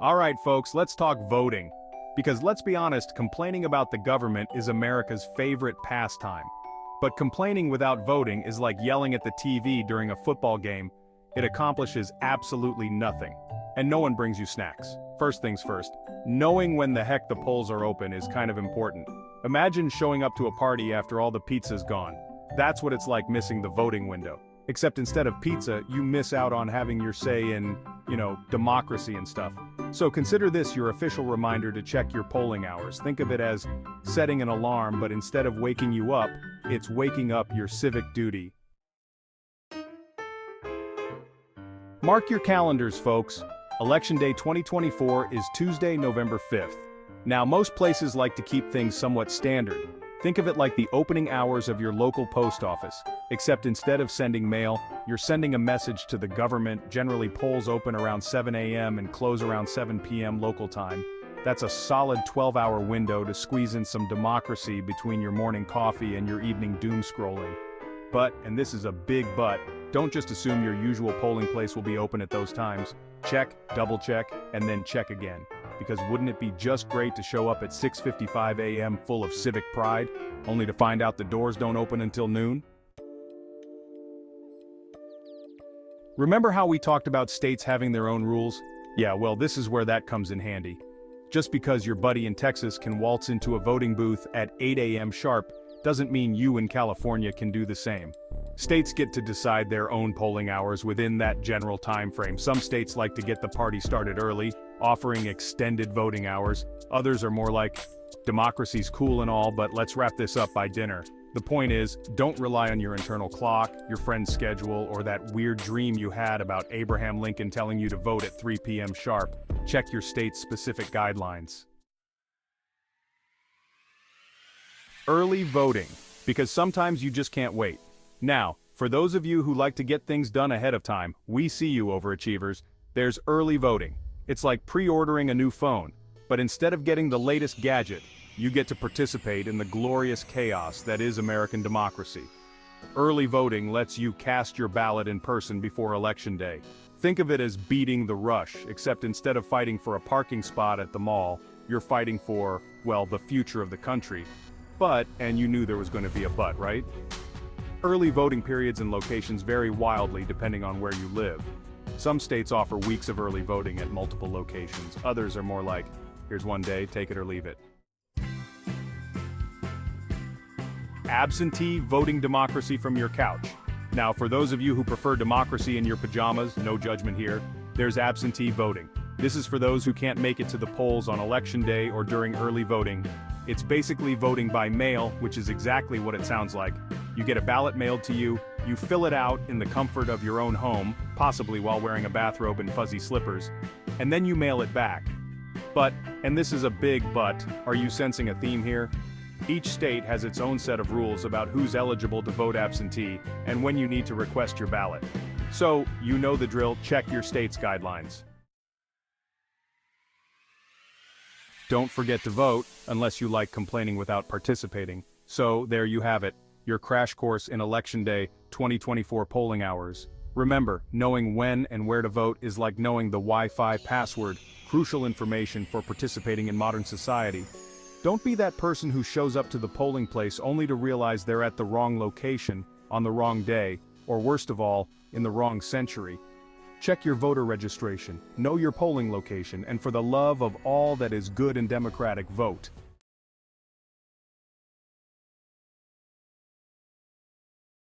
Alright folks, let's talk voting. Because let's be honest, complaining about the government is America's favorite pastime. But complaining without voting is like yelling at the TV during a football game. It accomplishes absolutely nothing. And no one brings you snacks. First things first, knowing when the heck the polls are open is kind of important. Imagine showing up to a party after all the pizza's gone. That's what it's like missing the voting window. Except instead of pizza, you miss out on having your say in, democracy and stuff. So consider this your official reminder to check your polling hours. Think of it as setting an alarm, but instead of waking you up, it's waking up your civic duty. Mark your calendars, folks. Election Day 2024 is Tuesday, November 5th. Now, most places like to keep things somewhat standard. Think of it like the opening hours of your local post office, except instead of sending mail, you're sending a message to the government. Generally, polls open around 7 a.m. and close around 7 p.m. local time. That's a solid 12-hour window to squeeze in some democracy between your morning coffee and your evening doom scrolling. But, and this is a big but, don't just assume your usual polling place will be open at those times. Check, double check, and then check again. Because wouldn't it be just great to show up at 6:55 a.m. full of civic pride, only to find out the doors don't open until noon? Remember how we talked about states having their own rules? Yeah, well, this is where that comes in handy. Just because your buddy in Texas can waltz into a voting booth at 8 a.m. sharp doesn't mean you in California can do the same. States get to decide their own polling hours within that general time frame. Some states like to get the party started early, offering extended voting hours. Others are more like, democracy's cool and all, but let's wrap this up by dinner. The point is, don't rely on your internal clock, your friend's schedule, or that weird dream you had about Abraham Lincoln telling you to vote at 3 p.m. sharp. Check your state's specific guidelines. Early voting, because sometimes you just can't wait. Now, for those of you who like to get things done ahead of time, we see you, overachievers. There's early voting. It's like pre-ordering a new phone, but instead of getting the latest gadget, you get to participate in the glorious chaos that is American democracy. Early voting lets you cast your ballot in person before Election Day. Think of it as beating the rush, except instead of fighting for a parking spot at the mall, you're fighting for, well, the future of the country. But, and you knew there was going to be a but, right? Early voting periods and locations vary wildly depending on where you live. Some states offer weeks of early voting at multiple locations. Others are more like, here's one day, take it or leave it. Absentee voting democracy from your couch. Now, for those of you who prefer democracy in your pajamas, no judgment here, there's absentee voting. This is for those who can't make it to the polls on Election Day or during early voting. It's basically voting by mail, which is exactly what it sounds like. You get a ballot mailed to you, you fill it out in the comfort of your own home, possibly while wearing a bathrobe and fuzzy slippers, and then you mail it back. But, and this is a big but, are you sensing a theme here? Each state has its own set of rules about who's eligible to vote absentee and when you need to request your ballot. So, you know the drill, check your state's guidelines. Don't forget to vote, unless you like complaining without participating. So, there you have it, your crash course in Election Day 2024 polling hours. Remember, knowing when and where to vote is like knowing the Wi-Fi password, crucial information for participating in modern society. Don't be that person who shows up to the polling place only to realize they're at the wrong location, on the wrong day, or worst of all, in the wrong century. Check your voter registration, know your polling location, and for the love of all that is good and democratic, vote.